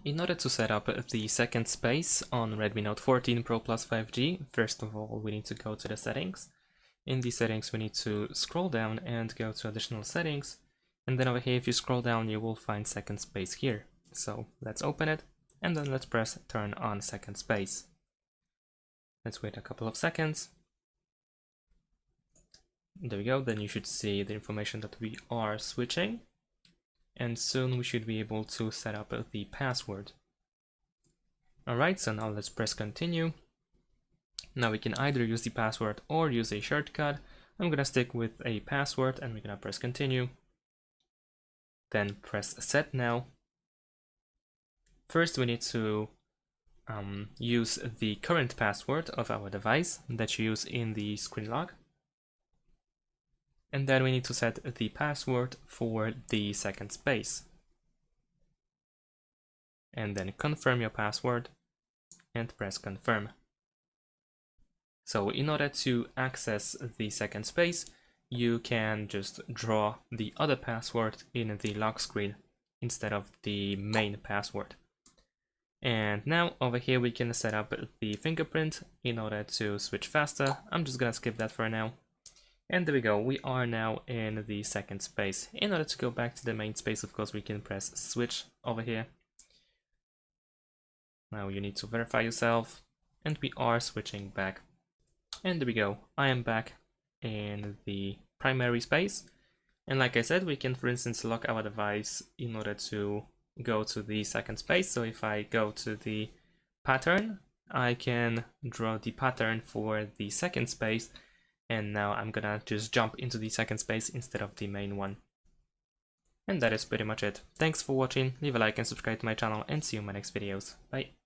In order to set up the second space on Redmi Note 14 Pro Plus 5G, first of all we need to go to the settings. In the settings we need to scroll down and go to additional settings, and then over here if you scroll down you will find second space here. So let's open it and then let's press turn on second space. Let's wait a couple of seconds. There we go, then you should see the information that we are switching. And soon we should be able to set up the password. Alright, so now let's press continue. Now we can either use the password or use a shortcut. I'm gonna stick with a password and we're gonna press continue. Then press set now. First we need to use the current password of our device that you use in the screen lock. And then we need to set the password for the second space. And then confirm your password and press confirm. So in order to access the second space, you can just draw the other password in the lock screen instead of the main password. And now over here we can set up the fingerprint in order to switch faster. I'm just gonna skip that for now. And there we go, we are now in the second space. In order to go back to the main space, of course, we can press switch over here. Now you need to verify yourself, and we are switching back. And there we go, I am back in the primary space. And like I said, we can, for instance, lock our device in order to go to the second space. So if I go to the pattern, I can draw the pattern for the second space. And now I'm gonna just jump into the second space instead of the main one. And that is pretty much it. Thanks for watching, leave a like and subscribe to my channel, and see you in my next videos. Bye!